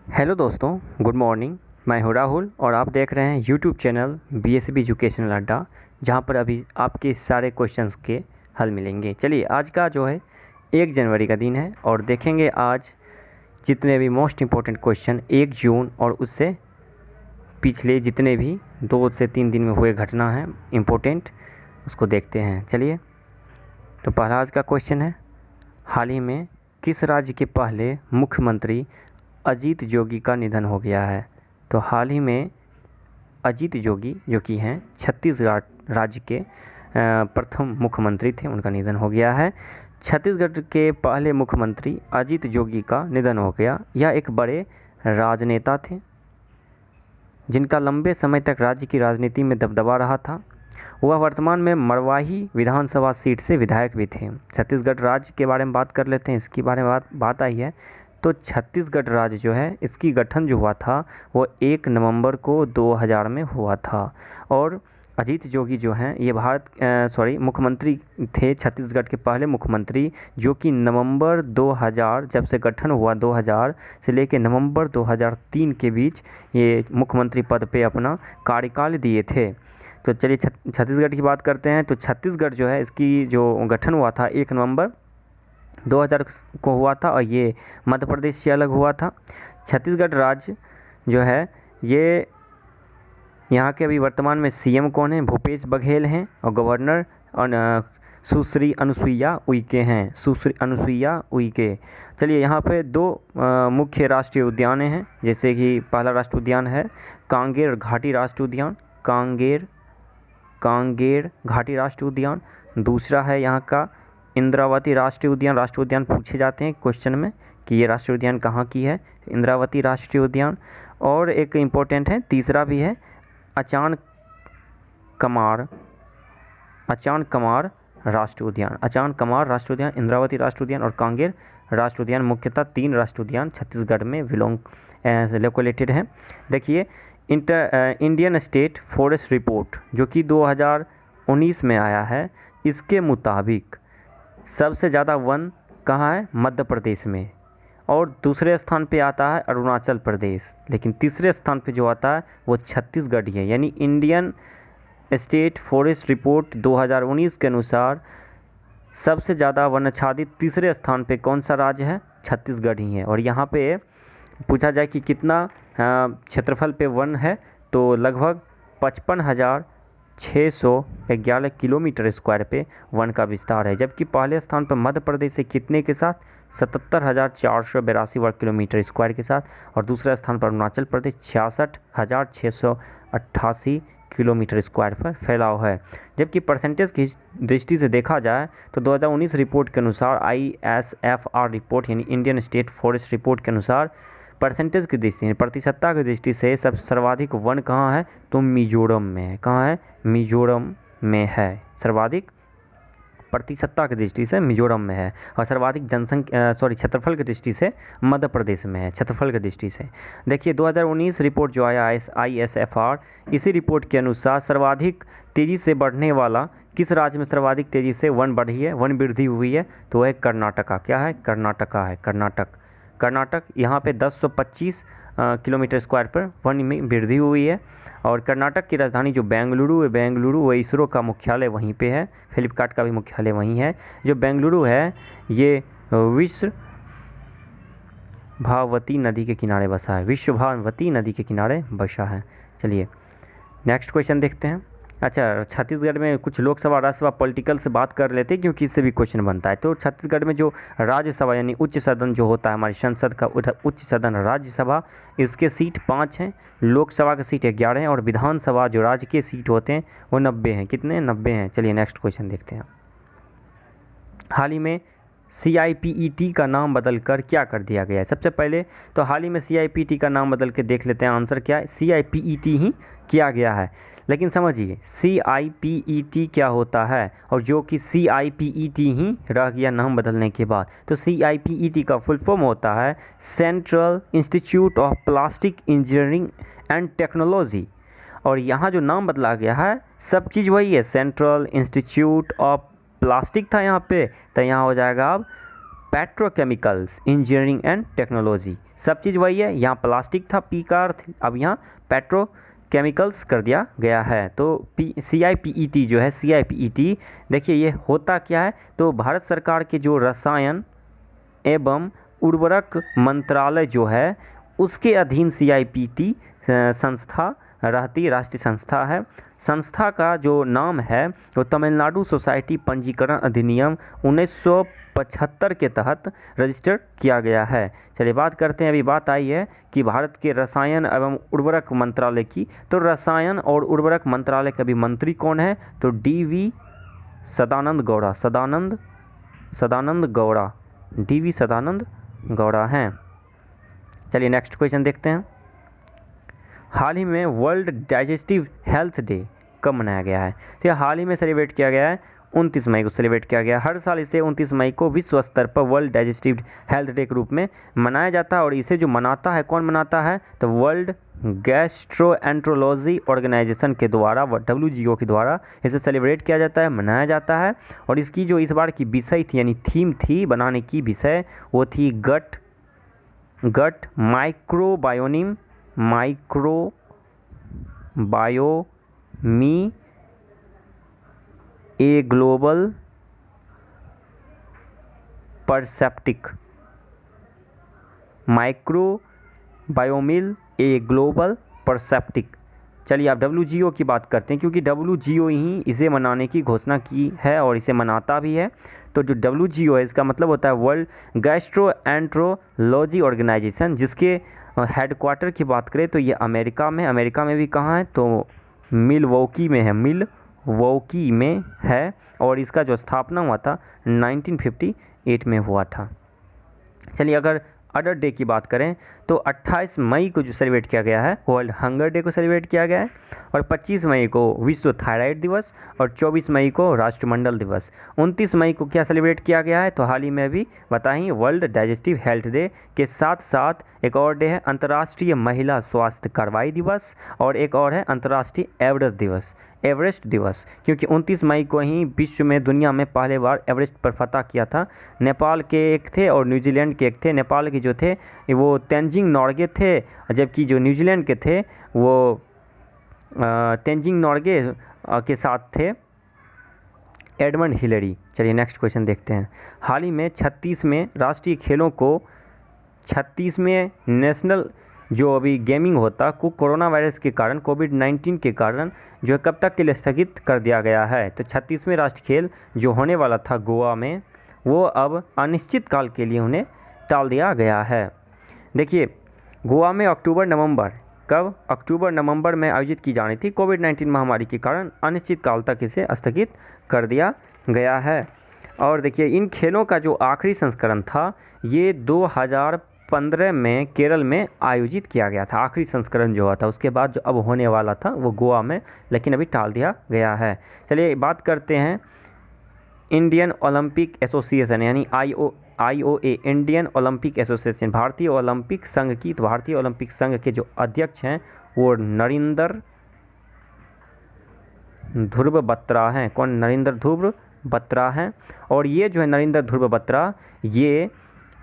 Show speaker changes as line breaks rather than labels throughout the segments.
Hello दोस्तों, good morning. मैं हूं राहुल और आप देख रहे हैं यूट्यूब चैनल बीएसबी एजुकेशनल अड्डा, जहां पर अभी आपके सारे क्वेश्चंस के हल मिलेंगे। चलिए, आज का जो है 1 जनवरी का दिन है और देखेंगे आज जितने भी मोस्ट इम्पोर्टेंट क्वेश्चन 1 जून और उससे पिछले जितने भी 2 से 3 दिन में हुए घटना हैं इम्पोर्टेंट, उसको देखते हैं। चलिए, तो पहला आज का क्वेश्चन है, हाल ही में किस राज्य के पहले मुख्यमंत्री अजीत जोगी का निधन हो गया है? तो हाल ही में अजीत जोगी जो कि हैं छत्तीसगढ़ राज्य के प्रथम मुख्यमंत्री थे, उनका निधन हो गया है। छत्तीसगढ़ के पहले मुख्यमंत्री अजीत जोगी का निधन हो गया। यह एक बड़े राजनेता थे जिनका लंबे समय तक राज्य की राजनीति में दबदबा रहा था। वह वर्तमान में मरवाही विधानसभा सीट से विधायक भी थे। छत्तीसगढ़ राज्य के बारे में बात कर लेते हैं, इसके बारे में बात आई है। तो छत्तीसगढ़ राज्य जो है, इसकी गठन जो हुआ था वो 1 नवंबर को 2000 में हुआ था। और अजीत जोगी जो हैं ये मुख्यमंत्री थे, छत्तीसगढ़ के पहले मुख्यमंत्री, जो कि नवंबर 2000 जब से गठन हुआ 2000 से लेकर नवंबर 2003 के बीच ये मुख्यमंत्री पद पे अपना कार्यकाल दिए थे। तो चलिए छत्तीसगढ़ की बात करते हैं। तो छत्तीसगढ़ जो है, इसकी जो गठन हुआ था 1 नवंबर 2000 को हुआ था और ये मध्य प्रदेश से अलग हुआ था। छत्तीसगढ़ राज्य जो है ये, यहाँ के अभी वर्तमान में सीएम कौन है? भूपेश बघेल हैं और गवर्नर सुश्री अनुसुईया उइके हैं, सुश्री अनुसुईया उइके। चलिए, यहाँ पे 2 मुख्य राष्ट्रीय उद्यान हैं, जैसे कि पहला राष्ट्रीय उद्यान है कांगेर घाटी राष्ट्रीय उद्यान, कांगेर घाटी राष्ट्रीय उद्यान। दूसरा है यहाँ का इंद्रावती राष्ट्रीय उद्यान। राष्ट्रीय उद्यान पूछे जाते हैं क्वेश्चन में कि ये राष्ट्रीय उद्यान कहाँ की है, इंद्रावती राष्ट्रीय उद्यान। और एक इम्पोर्टेंट है, तीसरा भी है अचान कमार राष्ट्रीय उद्यान। अचान कमार राष्ट्रीय उद्यान, इंद्रावती राष्ट्रीय उद्यान और कांगेर राष्ट्रीय उद्यान, मुख्यतः 3 राष्ट्रीय उद्यान छत्तीसगढ़ में लोकेटेड हैं। देखिए, इंडियन स्टेट फॉरेस्ट रिपोर्ट जो कि 2019 में आया है, इसके मुताबिक सबसे ज़्यादा वन कहाँ है? मध्य प्रदेश में। और दूसरे स्थान पे आता है अरुणाचल प्रदेश, लेकिन तीसरे स्थान पे जो आता है वो छत्तीसगढ़ ही है। यानी इंडियन स्टेट फॉरेस्ट रिपोर्ट 2019 के अनुसार सबसे ज़्यादा वन आच्छादित तीसरे स्थान पे कौन सा राज्य है? छत्तीसगढ़ ही है। और यहाँ पे पूछा जाए कि कितना क्षेत्रफल पे वन है, तो लगभग 55,611 किलोमीटर स्क्वायर पे वन का विस्तार है। जबकि पहले स्थान पर मध्य प्रदेश से कितने के साथ? 77,482 वर्ग किलोमीटर स्क्वायर के साथ। और दूसरा स्थान पर अरुणाचल प्रदेश 66,688 किलोमीटर स्क्वायर पर फैलाव है। जबकि परसेंटेज की दृष्टि से देखा जाए तो 2019 रिपोर्ट के अनुसार, ISFR रिपोर्ट यानी इंडियन स्टेट फॉरेस्ट रिपोर्ट के अनुसार, परसेंटेज की दृष्टि प्रतिशतता की दृष्टि से सब सर्वाधिक वन कहाँ है? तो मिजोरम में है। कहाँ है? मिजोरम में है। सर्वाधिक प्रतिशतता की दृष्टि से मिजोरम में है। और सर्वाधिक क्षेत्रफल की दृष्टि से मध्य प्रदेश में है, क्षेत्रफल की दृष्टि से। देखिए, 2019 रिपोर्ट जो आया ISFR, इसी रिपोर्ट के अनुसार सर्वाधिक तेज़ी से बढ़ने वाला किस राज्य में सर्वाधिक तेज़ी से वन बढ़ी है, वन वृद्धि हुई है? तो वह कर्नाटका। क्या है? कर्नाटका है। कर्नाटक यहाँ पे 1025 किलोमीटर स्क्वायर पर वन में वृद्धि हुई है। और कर्नाटक की राजधानी जो बेंगलुरु है, वो इसरो का मुख्यालय वहीं पे है, फ्लिपकार्ट का भी मुख्यालय वहीं है। जो बेंगलुरु है ये विश्वभावती नदी के किनारे बसा है, विश्वभावती नदी के किनारे बसा है। चलिए नेक्स्ट क्वेश्चन देखते हैं। अच्छा, छत्तीसगढ़ में कुछ लोकसभा राज्यसभा पॉलिटिकल से बात कर लेते हैं, क्योंकि इससे भी क्वेश्चन बनता है। तो छत्तीसगढ़ में जो राज्यसभा यानी उच्च सदन जो होता है, हमारी संसद का उच्च सदन राज्यसभा, इसके सीट 5 हैं, लोकसभा के सीट 11 हैं और विधानसभा जो राज्य के सीट होते हैं वो 90 हैं। कितने? 90 हैं। चलिए नेक्स्ट क्वेश्चन देखते हैं। हाल ही में CIPET का नाम बदलकर क्या कर दिया गया है? सबसे पहले तो हाल ही में CIPET का नाम बदल के देख लेते हैं। आंसर क्या है? CIPET ही किया गया है। लेकिन समझिए CIPET क्या होता है, और जो कि CIPET ही रह गया नाम बदलने के बाद। तो CIPET का फुल फॉर्म होता है central institute of plastic engineering and technology. और यहाँ जो नाम बदला गया है सब चीज़ वही है, सेंट्रल इंस्टीट्यूट ऑफ प्लास्टिक था यहाँ पे, तो यहाँ हो जाएगा अब पेट्रोकेमिकल्स, इंजीनियरिंग एंड टेक्नोलॉजी, सब चीज़ वही है। यहाँ प्लास्टिक था, पी का अर्थ, अब यहाँ पेट्रोकेमिकल्स कर दिया गया है। तो CIPET जो है, CIPET देखिए ये होता क्या है, तो भारत सरकार के जो रसायन एवं उर्वरक मंत्रालय जो है उसके अधीन CIPET संस्था रहती, राष्ट्रीय संस्था है। संस्था का जो नाम है वो तमिलनाडु सोसाइटी पंजीकरण अधिनियम 1975 के तहत रजिस्टर किया गया है। चलिए बात करते हैं, अभी बात आई है कि भारत के रसायन एवं उर्वरक मंत्रालय की, तो रसायन और उर्वरक मंत्रालय के अभी मंत्री कौन है, तो DV सदानंद गौड़ा DV सदानंद गौड़ा हैं। चलिए नेक्स्ट क्वेश्चन देखते हैं। हाल ही में वर्ल्ड डाइजेस्टिव हेल्थ डे कब मनाया गया है, तो यह हाल ही में सेलिब्रेट किया गया है, 29 मई को सेलिब्रेट किया गया। हर साल इसे 29 मई को विश्व स्तर पर वर्ल्ड डाइजेस्टिव हेल्थ डे के रूप में मनाया जाता है। और इसे जो मनाता है, कौन मनाता है, तो वर्ल्ड गैस्ट्रोएंट्रोलॉजी ऑर्गेनाइजेशन के द्वारा, WGO के द्वारा इसे सेलिब्रेट किया जाता है, मनाया जाता है। और इसकी जो इस बार की विषय थी, यानी थीम थी बनाने की विषय, वो थी गट माइक्रोबायोमी ए ग्लोबल परसेप्टिक, माइक्रोबायोमिल ए ग्लोबल परसेप्टिक। चलिए आप WGO की बात करते हैं, क्योंकि WGO ही इसे मनाने की घोषणा की है और इसे मनाता भी है। तो जो WGO है इसका मतलब होता है वर्ल्ड गैस्ट्रोएंट्रोलॉजी ऑर्गेनाइजेशन, जिसके हेडक्वार्टर की बात करें तो ये अमेरिका में भी कहाँ है, तो मिलवॉकी में है। और इसका जो स्थापना हुआ था 1958 में हुआ था। चलिए अगर अदर डे की बात करें तो 28 मई को जो सेलिब्रेट किया गया है वर्ल्ड हंगर डे को सेलिब्रेट किया गया है, और 25 मई को विश्व थायराइड दिवस, और 24 मई को राष्ट्रमंडल दिवस। 29 मई को क्या सेलिब्रेट किया गया है, तो हाल ही में भी बताएं वर्ल्ड डाइजेस्टिव हेल्थ डे के साथ साथ एक और डे है अंतर्राष्ट्रीय महिला स्वास्थ्य कार्रवाई दिवस, और एक और है अंतर्राष्ट्रीय एवरेस्ट दिवस, क्योंकि 29 मई को ही विश्व में, दुनिया में पहले बार एवरेस्ट पर फतह किया था। नेपाल के एक थे और न्यूजीलैंड के एक थे। नेपाल के जो थे वो तेंजिंग नोर्गे थे, जबकि जो न्यूजीलैंड के थे वो तेंजिंग नोर्गे के साथ थे एडमंड हिलरी। चलिए नेक्स्ट क्वेश्चन देखते हैं। हाल ही में 36वें राष्ट्रीय खेलों को 36वें नेशनल जो अभी गेमिंग होता को कोरोना वायरस के कारण, कोविड-19 के कारण जो है कब तक के लिए स्थगित कर दिया गया है, तो 36वें राष्ट्रीय खेल जो होने वाला था गोवा में, वो अब अनिश्चित काल के लिए उन्हें टाल दिया गया है। देखिए गोवा में अक्टूबर नवंबर में आयोजित की जानी थी, कोविड-19 महामारी के कारण अनिश्चित काल तक इसे स्थगित कर दिया गया है। और देखिए इन खेलों का जो आखिरी संस्करण था ये 2015 में केरल में आयोजित किया गया था, आखिरी संस्करण जो हुआ था। उसके बाद जो अब होने वाला था वो गोवा में, लेकिन अभी टाल दिया गया है। चलिए बात करते हैं इंडियन ओलंपिक एसोसिएशन यानी IOA, इंडियन ओलंपिक एसोसिएशन, भारतीय ओलंपिक संघ की। तो भारतीय ओलंपिक संघ के जो अध्यक्ष हैं वो नरेंद्र ध्रुव बत्रा हैं। कौन? नरेंद्र ध्रुव बत्रा हैं। और ये जो है नरेंद्र ध्रुव बत्रा ये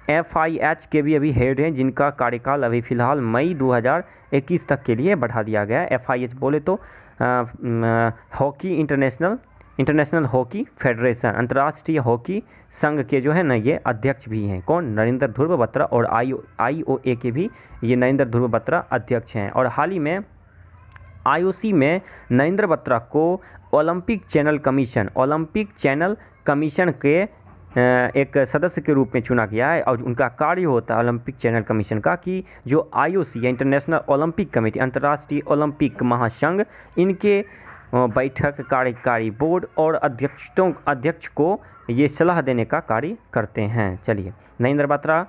FIH के भी अभी हेड हैं, जिनका कार्यकाल अभी फ़िलहाल मई 2021 तक के लिए बढ़ा दिया गया है। FIH बोले तो हॉकी इंटरनेशनल हॉकी फेडरेशन, अंतर्राष्ट्रीय हॉकी संघ के जो है ना ये अध्यक्ष भी हैं। कौन? नरेंद्र ध्रुव बत्रा। और IOA के भी ये नरेंद्र ध्रुव बत्रा अध्यक्ष हैं। और हाल ही में IOC में नरेंद्र बत्रा को ओलंपिक चैनल कमीशन के एक सदस्य के रूप में चुना गया है। और उनका कार्य होता है ओलंपिक चैनल कमीशन का कि जो IOC या इंटरनेशनल ओलंपिक कमेटी, अंतर्राष्ट्रीय ओलंपिक महासंघ, इनके बैठक, कार्यकारी बोर्ड और अध्यक्ष को ये सलाह देने का कार्य करते हैं। चलिए नरेंद्र बत्रा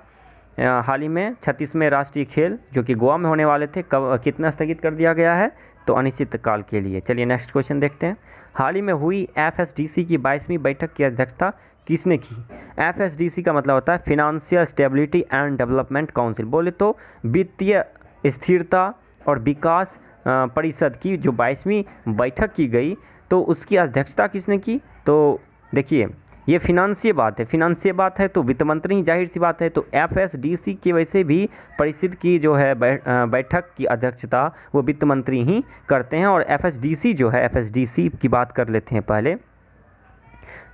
हाल ही में 36वें राष्ट्रीय खेल जो कि गोवा में होने वाले थे, कब कितना स्थगित कर दिया गया है, तो अनिश्चित काल के लिए। चलिए नेक्स्ट क्वेश्चन देखते हैं। हाल ही में हुई FSDC की 22वीं बैठक की अध्यक्षता किसने की? FSDC का मतलब होता है financial stability and development council, बोले तो वित्तीय स्थिरता और विकास परिषद की जो 22वीं बैठक की गई, तो उसकी अध्यक्षता किसने की? तो देखिए ये फिनांसीय बात है, फिनांसीय बात है तो वित्त मंत्री ही जाहिर सी बात है। तो FSDC की वैसे भी परिषद की जो है बैठक की अध्यक्षता वो वित्त मंत्री ही करते हैं। और FSDC जो है, FSDC की बात कर लेते हैं पहले।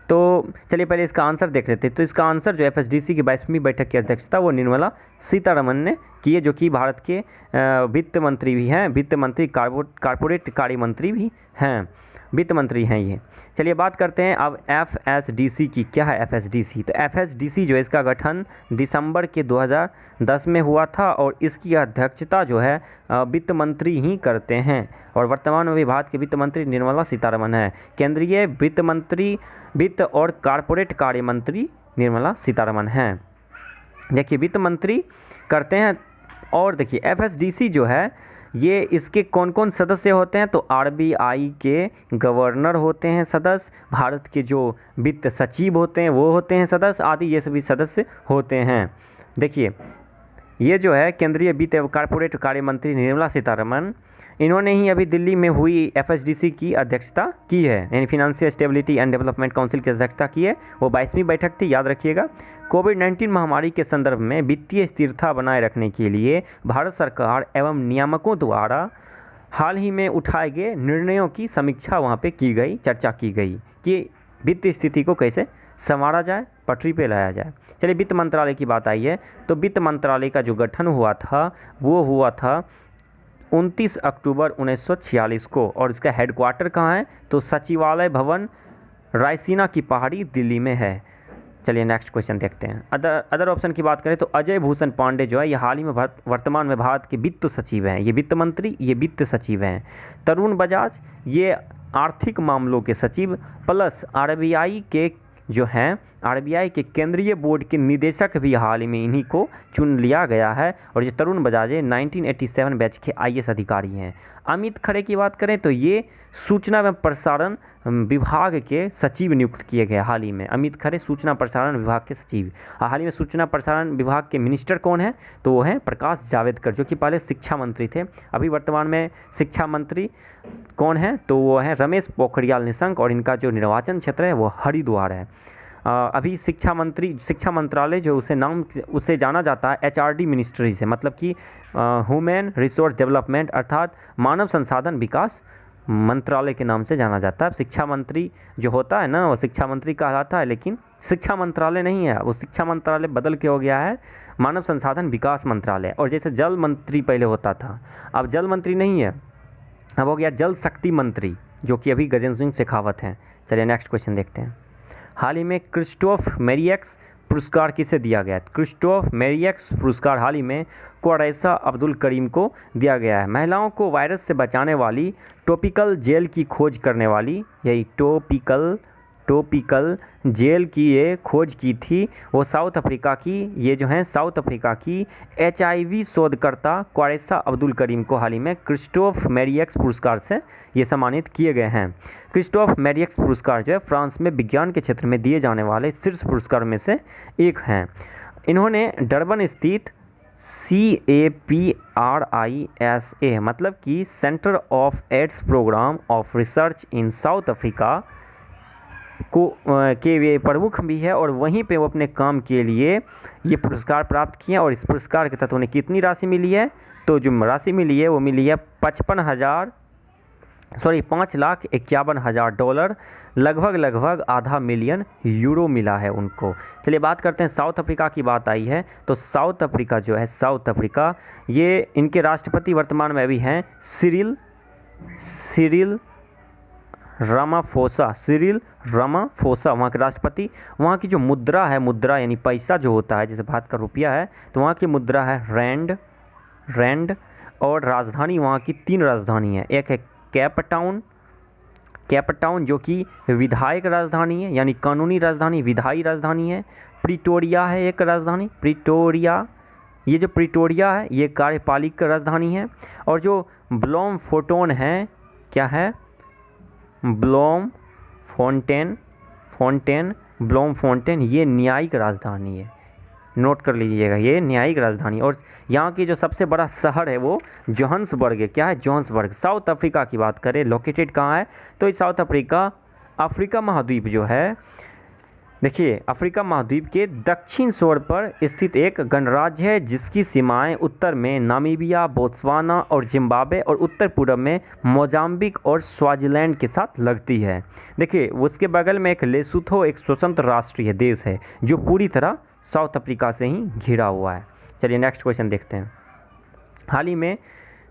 तो चलिए पहले इसका आंसर देख लेते हैं। तो इसका आंसर जो FSDC की 22वीं बैठक की अध्यक्षता वो निर्मला सीतारमन ने की है, जो कि भारत के वित्त मंत्री भी हैं, वित्त मंत्री कारपोरेट कार्य मंत्री भी हैं, वित्त मंत्री हैं ये। चलिए बात करते हैं अब FSDC की। क्या है FSDC? तो FSDC जो है इसका गठन दिसंबर के 2010 में हुआ था और इसकी अध्यक्षता जो है वित्त मंत्री ही करते हैं। और वर्तमान में भी भारत के वित्त मंत्री निर्मला सीतारमन है। केंद्रीय वित्त मंत्री, वित्त और कारपोरेट कार्य मंत्री निर्मला सीतारमन हैं। देखिए वित्त मंत्री करते हैं। और देखिए FSDC जो है ये इसके कौन कौन सदस्य होते हैं? तो RBI के गवर्नर होते हैं सदस्य, भारत के जो वित्त सचिव होते हैं वो होते हैं सदस्य आदि, ये सभी सदस्य होते हैं। देखिए ये जो है केंद्रीय वित्त एवं कारपोरेट कार्य मंत्री निर्मला सीतारमन, इन्होंने ही अभी दिल्ली में हुई FSDC की अध्यक्षता की है, यानी financial stability and development council की अध्यक्षता की है। वो 22वीं बैठक थी, याद रखिएगा। कोविड-19 महामारी के संदर्भ में वित्तीय स्थिरता बनाए रखने के लिए भारत सरकार एवं नियामकों द्वारा हाल ही में उठाए गए निर्णयों की समीक्षा वहाँ पे की गई, चर्चा की गई कि वित्तीय स्थिति को कैसे संवारा जाए, पटरी पे लाया जाए। चलिए वित्त मंत्रालय की बात आई है। तो वित्त मंत्रालय का जो गठन हुआ था वो हुआ था 29 अक्टूबर 1946 को। और इसका हेडक्वार्टर कहाँ है? तो सचिवालय भवन रायसीना की पहाड़ी दिल्ली में है। चलिए नेक्स्ट क्वेश्चन देखते हैं। अदर ऑप्शन की बात करें तो अजय भूषण पांडे जो है ये हाल ही में वर्तमान में भारत के वित्त सचिव हैं। ये वित्त मंत्री, ये वित्त सचिव हैं। तरुण बजाज ये आर्थिक मामलों के सचिव प्लस RBI के जो हैं, RBI के केंद्रीय बोर्ड के निदेशक भी हाल ही में इन्हीं को चुन लिया गया है। और ये तरुण बजाज 1987 बैच के IAS अधिकारी हैं। अमित खरे की बात करें तो ये सूचना एवं प्रसारण विभाग के सचिव नियुक्त किए गए हाल ही में। अमित खरे सूचना प्रसारण विभाग के सचिव। हाल ही में सूचना प्रसारण विभाग के मिनिस्टर कौन है? तो वो हैं प्रकाश जावड़ेकर, जो कि पहले शिक्षा मंत्री थे। अभी वर्तमान में शिक्षा मंत्री कौन है? तो वो हैं रमेश पोखरियाल निशंक। और इनका जो निर्वाचन क्षेत्र है वो हरिद्वार है। अभी शिक्षा मंत्रालय जो उसे जाना जाता है HRD मिनिस्ट्री से, मतलब कि ह्यूमन रिसोर्स डेवलपमेंट अर्थात मानव संसाधन विकास मंत्रालय के नाम से जाना जाता है। शिक्षा मंत्री जो होता है ना वो शिक्षा मंत्री कहलाता है, लेकिन शिक्षा मंत्रालय नहीं है, वो शिक्षा मंत्रालय बदल के हो गया है मानव संसाधन विकास मंत्रालय। और जैसे जल मंत्री पहले होता था, अब जल मंत्री नहीं है, अब हो गया जल शक्ति मंत्री, जो कि अभी गजेंद्र सिंह शेखावत हैं। चलिए नेक्स्ट क्वेश्चन देखते हैं। हाल ही में क्रिस्टोफ मैरियक्स पुरस्कार किसे दिया गया? क्रिस्टोफ मैरियक्स पुरस्कार हाल ही में क्वारैसा अब्दुल करीम को दिया गया है। महिलाओं को वायरस से बचाने वाली टॉपिकल जेल की खोज करने वाली, यही टॉपिकल जेल की ये खोज की थी वो साउथ अफ्रीका की HIV शोधकर्ता क्वारैसा अब्दुल करीम को हाल ही में क्रिस्टोफ मैरियक्स पुरस्कार से ये सम्मानित किए गए हैं। क्रिस्टोफ मैरियक्स पुरस्कार जो है फ्रांस में विज्ञान के क्षेत्र में दिए जाने वाले शीर्ष पुरस्कार में से एक हैं। इन्होंने डरबन स्थित CAPRISA मतलब कि centre of AIDS programme of research in South Africa के वे प्रमुख भी है। और वहीं पे वो अपने काम के लिए ये पुरस्कार प्राप्त किए। और इस पुरस्कार के तहत उन्हें कितनी राशि मिली है? तो जो राशि मिली है वो मिली है $5,51,000, लगभग आधा मिलियन यूरो मिला है उनको। चलिए बात करते हैं साउथ अफ्रीका की बात आई है। तो साउथ अफ्रीका जो है, साउथ अफ्रीका ये इनके राष्ट्रपति वर्तमान में अभी हैं सिरिल रामाफोसा वहाँ के राष्ट्रपति। वहाँ की जो मुद्रा है, मुद्रा यानी पैसा जो होता है, जैसे भारत का रुपया है, तो वहाँ की मुद्रा है रैंड। और राजधानी वहाँ की 3 राजधानी है। एक है कैपटाउन जो कि विधायक राजधानी है, यानी कानूनी राजधानी, विधायी राजधानी है। प्रिटोरिया है एक राजधानी, ये जो प्रिटोरिया है ये कार्यपालिक राजधानी है। और जो ब्लोमफोंटेन है, क्या है? ब्लोमफोंटेन ये न्यायिक राजधानी है, नोट कर लीजिएगा, ये न्यायिक राजधानी। और यहाँ की जो सबसे बड़ा शहर है वो जोहान्सबर्ग है। क्या है? जोहान्सबर्ग। साउथ अफ्रीका की बात करें, लोकेटेड कहाँ है? तो साउथ अफ्रीका, अफ्रीका महाद्वीप जो है देखिए, अफ्रीका महाद्वीप के दक्षिण छोर पर स्थित एक गणराज्य है जिसकी सीमाएं उत्तर में नामीबिया, बोत्सवाना और जिम्बाब्वे और उत्तर पूर्व में मोजाम्बिक और स्वाजीलैंड के साथ लगती है। देखिए, उसके बगल में एक लेसोथो एक स्वतंत्र राष्ट्रीय देश है जो पूरी तरह साउथ अफ्रीका से ही घिरा हुआ है। चलिए नेक्स्ट क्वेश्चन देखते हैं। हाल ही में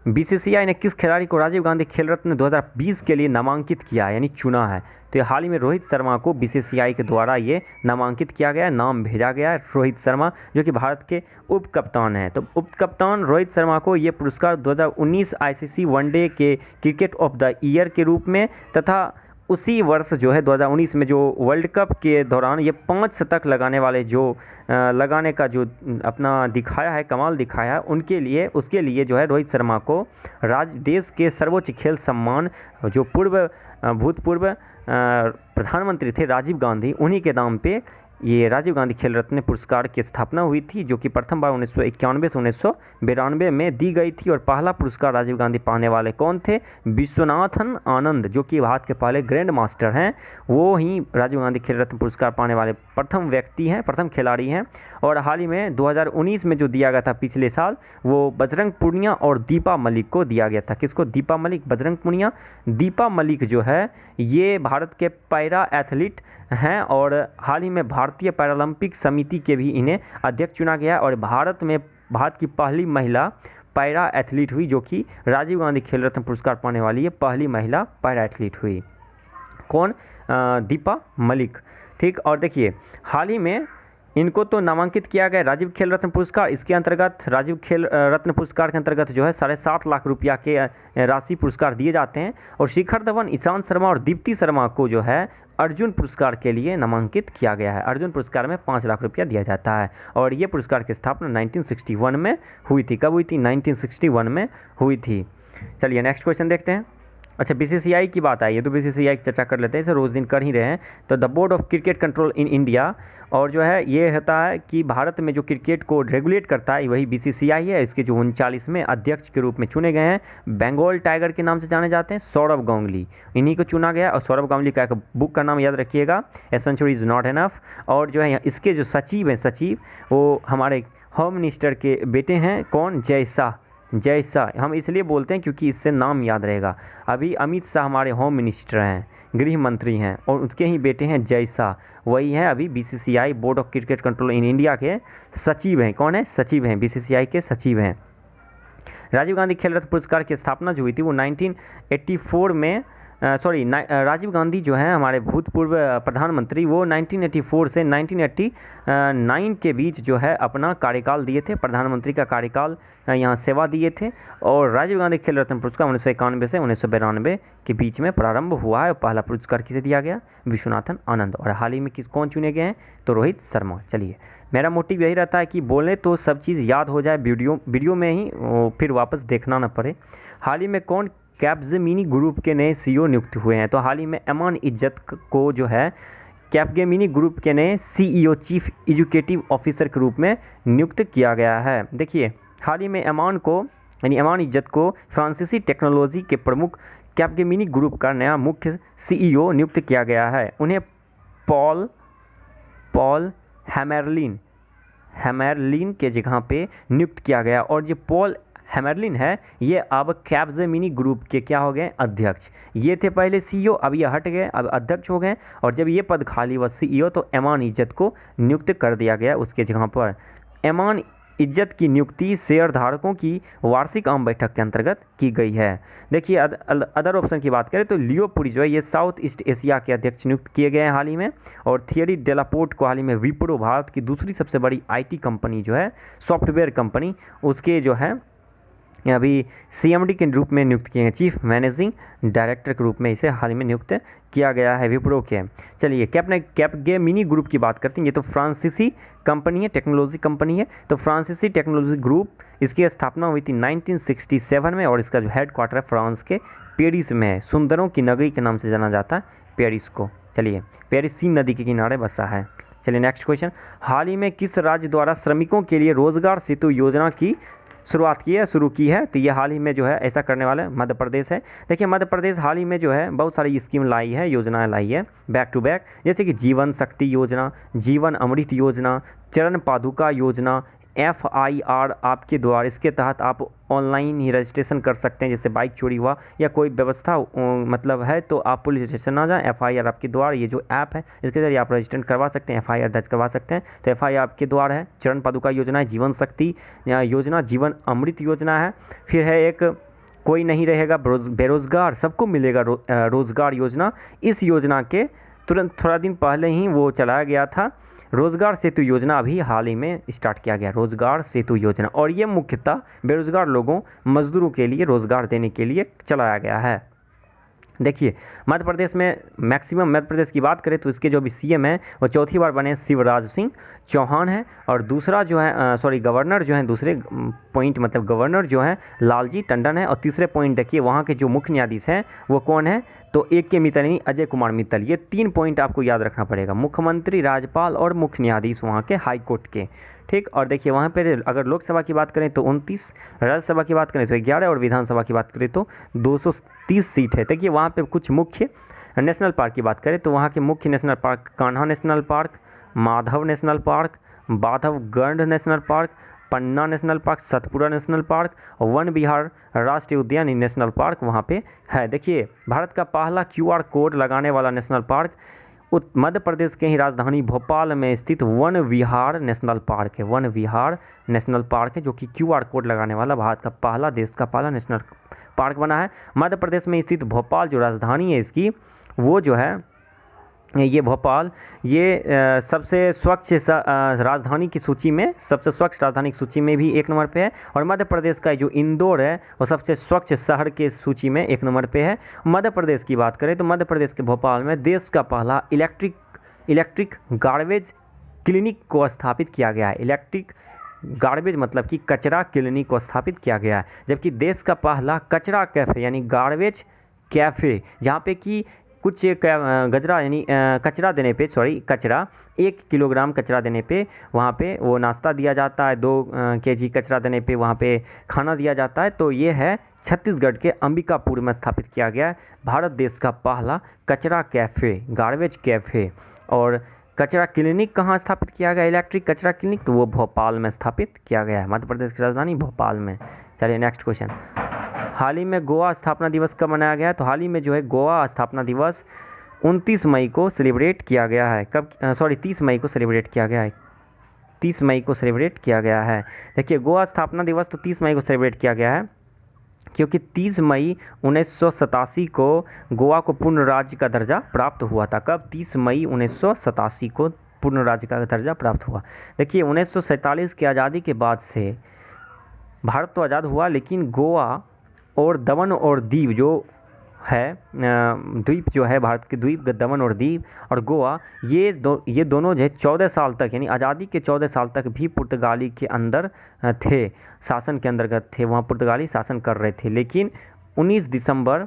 बीसीसीआई ने किस खिलाड़ी को राजीव गांधी खेल रत्न 2020 के लिए नामांकित किया है, यानी चुना है? तो ये हाल ही में रोहित शर्मा को बीसीसीआई के द्वारा ये नामांकित किया गया है, नाम भेजा गया है। रोहित शर्मा जो कि भारत के उप कप्तान हैं, तो उप कप्तान रोहित शर्मा को ये पुरस्कार 2019 आईसीसी वनडे के क्रिकेट ऑफ द ईयर के रूप में तथा उसी वर्ष जो है 2019 में जो वर्ल्ड कप के दौरान ये 5 शतक लगाने वाले जो लगाने का जो अपना दिखाया है, कमाल दिखाया है, उनके लिए उसके लिए जो है रोहित शर्मा को देश के सर्वोच्च खेल सम्मान जो भूतपूर्व प्रधानमंत्री थे राजीव गांधी, उन्हीं के नाम पे ये राजीव गांधी खेल रत्न पुरस्कार की स्थापना हुई थी, जो कि प्रथम बार 1991 से 1992 में दी गई थी। और पहला पुरस्कार राजीव गांधी पाने वाले कौन थे? विश्वनाथन आनंद, जो कि भारत के पहले ग्रैंड मास्टर हैं, वो ही राजीव गांधी खेल रत्न पुरस्कार पाने वाले प्रथम व्यक्ति हैं, प्रथम खिलाड़ी हैं। और हाल ही में 2019 में जो दिया गया था पिछले साल, वो बजरंग पुनिया और दीपा मलिक को दिया गया था। किसको? दीपा मलिक, बजरंग पुनिया। दीपा मलिक जो है ये भारत के पैरा एथलीट हैं और हाल ही में भारतीय पैरालंपिक समिति के भी इन्हें अध्यक्ष चुना गया है और भारत की पहली महिला पैरा एथलीट हुई, जो कि राजीव गांधी खेल रत्न पुरस्कार पाने वाली है, पहली महिला पैरा एथलीट हुई। कौन? दीपा मलिक। ठीक, और देखिए हाल ही में इनको तो नामांकित किया गया राजीव खेल रत्न पुरस्कार। इसके अंतर्गत राजीव खेल रत्न पुरस्कार के अंतर्गत जो है 7.5 लाख रुपया के राशि पुरस्कार दिए जाते हैं। और शिखर धवन, ईशांत शर्मा और दीप्ति शर्मा को जो है अर्जुन पुरस्कार के लिए नामांकित किया गया है। अर्जुन पुरस्कार में 5 लाख रुपया दिया जाता है और ये पुरस्कार की स्थापना 1961 में हुई थी। कब हुई थी? 1961 में हुई थी। चलिए नेक्स्ट क्वेश्चन देखते हैं। अच्छा, बीसीसीआई की बात आई है तो बीसीसीआई की चर्चा कर लेते हैं, इसे रोज़ दिन कर ही रहे हैं। तो the board of cricket control in India, और जो है ये होता है कि भारत में जो क्रिकेट को रेगुलेट करता है वही बीसीसीआई है। इसके जो 39वें अध्यक्ष के रूप में चुने गए हैं, बंगाल टाइगर के नाम से जाने जाते हैं, सौरभ गांगुली, इन्हीं को चुना गया। और सौरभ गांगुली का एक बुक का नाम याद रखिएगा, a century is not enough. और जो है इसके जो सचिव हैं, सचिव वो हमारे होम मिनिस्टर के बेटे हैं। कौन? जय शाह। जय शाह हम इसलिए बोलते हैं क्योंकि इससे नाम याद रहेगा। अभी अमित शाह हमारे होम मिनिस्टर हैं, गृह मंत्री हैं, और उसके ही बेटे हैं जय शाह, वही हैं अभी BCCI board of cricket control in India के सचिव हैं। कौन है? सचिव हैं, बीसीसीआई के सचिव हैं। राजीव गांधी खेल रत्न पुरस्कार की स्थापना जो हुई थी वो 1984 में राजीव गांधी जो हैं हमारे भूतपूर्व प्रधानमंत्री, वो 1984 से 1989 के बीच जो है अपना कार्यकाल दिए थे, प्रधानमंत्री का कार्यकाल यहाँ सेवा दिए थे। और राजीव गांधी खेल रत्न पुरस्कार 1991 से 1992 के बीच में प्रारंभ हुआ है। पहला पुरस्कार किसे दिया गया? विश्वनाथन आनंद। और हाल ही में कौन चुने गए हैं? तो रोहित शर्मा। चलिए, मेरा मोटिव यही रहता है कि बोले तो सब चीज़ याद हो जाए, वीडियो में ही फिर वापस देखना ना पड़े। हाल ही में कौन कैपजेमिनी ग्रुप के नए सीईओ नियुक्त हुए हैं? तो हाल ही में एमान इज्जत को जो है कैपजेमिनी ग्रुप के नए सीईओ, चीफ एग्जीक्यूटिव ऑफिसर के रूप में नियुक्त किया गया है। देखिए, हाल ही में एमान इज्जत को फ्रांसीसी टेक्नोलॉजी के प्रमुख कैपजेमिनी ग्रुप का नया मुख्य सीईओ नियुक्त किया गया है। उन्हें पॉल हैमरलिन के जगह पे नियुक्त किया गया। और ये पॉल हैमरलिन है, ये अब कैपजेमिनी ग्रुप के क्या हो गए? अध्यक्ष। ये थे पहले सीईओ, अब ये हट गए, अब अध्यक्ष हो गए। और जब ये पद खाली हुआ सीईओ, तो एमान इज्जत को नियुक्त कर दिया गया उसके जगह पर। एमान इज्जत की नियुक्ति शेयर धारकों की वार्षिक आम बैठक के अंतर्गत की गई है। देखिए, अदर ऑप्शन की बात करें तो लियो पुरी जो है ये साउथ ईस्ट एशिया के अध्यक्ष नियुक्त किए गए हैं हाल ही में। और थियरी डेलापोर्ट को हाल ही में विप्रो, भारत की दूसरी सबसे बड़ी आईटी कंपनी जो है, सॉफ्टवेयर कंपनी, उसके जो है अभी सीएमडी के रूप में नियुक्त किए हैं, चीफ मैनेजिंग डायरेक्टर के रूप में इसे हाल ही में नियुक्त किया गया है विप्रो के। चलिए, कैपजेमिनी ग्रुप की बात करते हैं। ये तो फ्रांसीसी कंपनी है, टेक्नोलॉजी कंपनी है। तो फ्रांसीसी टेक्नोलॉजी ग्रुप, इसकी स्थापना हुई थी 1967 में और इसका जो हेड क्वार्टर है फ्रांस के पेरिस में है। सुंदरों की नगरी के नाम से जाना जाता है पेरिस को। चलिए, पेरिस सीन नदी के किनारे बसा है। चलिए नेक्स्ट क्वेश्चन। हाल ही में किस राज्य द्वारा श्रमिकों के लिए रोजगार सेतु योजना की शुरुआत की है, शुरू की है। तो ये हाल ही में जो है ऐसा करने वाला मध्य प्रदेश है। देखिए मध्य प्रदेश हाल ही में जो है बहुत सारी स्कीम लाई है, योजनाएं लाई है बैक टू बैक, जैसे कि जीवन शक्ति योजना, जीवन अमृत योजना, चरण पादुका योजना, FIR आपके द्वारा, इसके तहत आप ऑनलाइन ही रजिस्ट्रेशन कर सकते हैं। जैसे बाइक चोरी हुआ या कोई व्यवस्था मतलब है तो आप पुलिस स्टेशन ना जाएं, FIR आपके द्वारा, ये जो ऐप है इसके जरिए आप रजिस्ट्रेशन करवा सकते हैं, FIR दर्ज करवा सकते हैं। तो FIR आपके द्वारा है। चरण पादुका योजना है, जीवन शक्ति योजना, जीवन अमृत योजना है। फिर है एक कोई नहीं रहेगा बेरोजगार, सबको मिलेगा रोजगार योजना। इस योजना के तुरंत थोड़ा दिन पहले ही वो चलाया गया था। रोजगार सेतु योजना अभी हाल ही में स्टार्ट किया गया, रोजगार सेतु योजना, और ये मुख्यतः बेरोजगार लोगों, मजदूरों के लिए रोजगार देने के लिए चलाया गया है। देखिए मध्य प्रदेश में मैक्सिमम, मध्य प्रदेश की बात करें तो इसके जो भी CM हैं वो चौथी बार बने शिवराज सिंह चौहान है, और दूसरा जो है गवर्नर जो है, दूसरे पॉइंट मतलब गवर्नर जो है लालजी टंडन है, और तीसरे पॉइंट देखिए वहाँ के जो मुख्य न्यायाधीश हैं वो कौन है, तो एक के मित्तल यानी अजय कुमार मित्तल। ये 3 पॉइंट आपको याद रखना पड़ेगा, मुख्यमंत्री, राज्यपाल और मुख्य न्यायाधीश वहाँ के हाई कोर्ट के, ठीक। और देखिए वहाँ पर अगर लोकसभा की बात करें तो 29, राज्यसभा की बात करें तो 11, और विधानसभा की बात करें तो 230 सीट है। देखिए वहाँ पे कुछ मुख्य नेशनल पार्क की बात करें तो वहाँ के मुख्य national park Kanha national park, Madhav national park, Bandhavgarh national park, Panna national park, Satpura national park, Van Vihar राष्ट्रीय उद्यान नेशनल पार्क वहाँ पे है। देखिए भारत का पहला QR कोड लगाने वाला नेशनल पार्क मध्य प्रदेश के ही राजधानी भोपाल में स्थित वन विहार नेशनल पार्क है। वन विहार नेशनल पार्क है जो कि QR कोड लगाने वाला भारत का पहला, देश का पहला नेशनल पार्क बना है। मध्य प्रदेश में स्थित भोपाल जो राजधानी है इसकी, वो जो है ये भोपाल, ये सबसे स्वच्छ राजधानी की सूची में, सबसे स्वच्छ राजधानी की सूची में भी 1 नंबर पे है। और मध्य प्रदेश का जो इंदौर है वो सबसे स्वच्छ शहर के सूची में 1 नंबर पे है। मध्य प्रदेश की बात करें तो मध्य प्रदेश के भोपाल में देश का पहला इलेक्ट्रिक गार्बेज क्लिनिक को स्थापित किया गया है। इलेक्ट्रिक गार्बेज मतलब कि कचरा क्लिनिक को स्थापित किया गया है, जबकि देश का पहला कचरा कैफ़े यानी गार्बेज कैफ़े, जहाँ पे कि कुछ गजरा यानी कचरा देने पे, कचरा 1 किलोग्राम कचरा देने पे वहाँ पे वो नाश्ता दिया जाता है, 2 kg कचरा देने पे वहाँ पे खाना दिया जाता है। तो ये है छत्तीसगढ़ के अंबिकापुर में स्थापित किया गया है भारत देश का पहला कचरा कैफ़े, गार्बेज कैफ़े। और कचरा क्लिनिक कहाँ स्थापित किया गया, इलेक्ट्रिक कचरा क्लिनिक, तो वो भोपाल में स्थापित किया गया है, मध्य प्रदेश की राजधानी भोपाल में। चलिए नेक्स्ट क्वेश्चन, हाल ही में गोवा स्थापना दिवस कब मनाया गया है? तो हाल ही में जो है गोवा स्थापना दिवस 29 मई को सेलिब्रेट किया गया है। कब 30 मई को सेलिब्रेट किया गया है, 30 मई को सेलिब्रेट किया गया है। देखिए गोवा स्थापना दिवस तो 30 मई को सेलिब्रेट किया गया है क्योंकि 30 मई 1987 को गोवा को पूर्ण राज्य का दर्जा प्राप्त हुआ था। कब? 30 मई 1987 को पूर्ण राज्य का दर्जा प्राप्त हुआ। देखिए 1947 की आज़ादी के बाद से भारत तो आज़ाद हुआ, लेकिन गोवा और दमन और दीव जो है, द्वीप जो है, भारत के द्वीप दमन और दीव और गोवा, ये दोनों जो है 14 साल तक यानी आज़ादी के 14 साल तक भी पुर्तगाली के अंदर थे, शासन के अंतर्गत थे, वहाँ पुर्तगाली शासन कर रहे थे। लेकिन 19 दिसंबर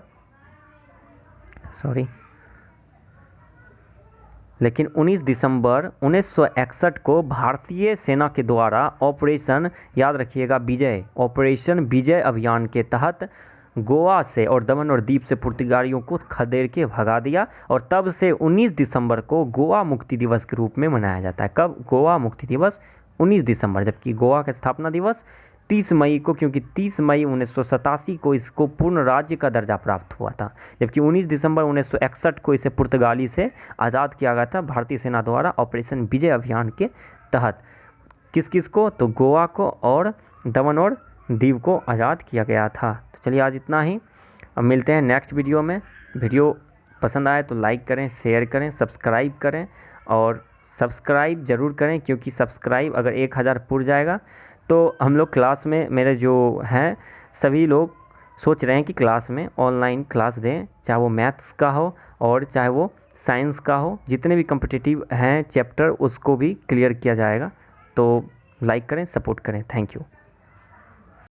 1961 को भारतीय सेना के द्वारा ऑपरेशन, याद रखिएगा विजय, ऑपरेशन विजय अभियान के तहत गोवा से और दमन और दीव से पुर्तगालियों को खदेड़ के भगा दिया, और तब से 19 दिसंबर को गोवा मुक्ति दिवस के रूप में मनाया जाता है। कब? गोवा मुक्ति दिवस 19 दिसंबर, जबकि गोवा का स्थापना दिवस 30 मई को, क्योंकि 30 मई 1987 को इसको पूर्ण राज्य का दर्जा प्राप्त हुआ था, जबकि 19 दिसंबर 1961 को इसे पुर्तगाली से आज़ाद किया गया था भारतीय सेना द्वारा ऑपरेशन विजय अभियान के तहत। किस किस को? तो गोवा को और दमन और दीव को आज़ाद किया गया था। तो चलिए आज इतना ही, अब मिलते हैं नेक्स्ट वीडियो में। वीडियो पसंद आए तो लाइक करें, शेयर करें, सब्सक्राइब करें, और सब्सक्राइब ज़रूर करें, क्योंकि सब्सक्राइब अगर 1000 पुर जाएगा तो हम लोग क्लास में, मेरे जो हैं सभी लोग सोच रहे हैं कि क्लास में ऑनलाइन क्लास दें, चाहे वो मैथ्स का हो और चाहे वो साइंस का हो, जितने भी कॉम्पिटिटिव हैं चैप्टर उसको भी क्लियर किया जाएगा। तो लाइक करें, सपोर्ट करें। Thank you.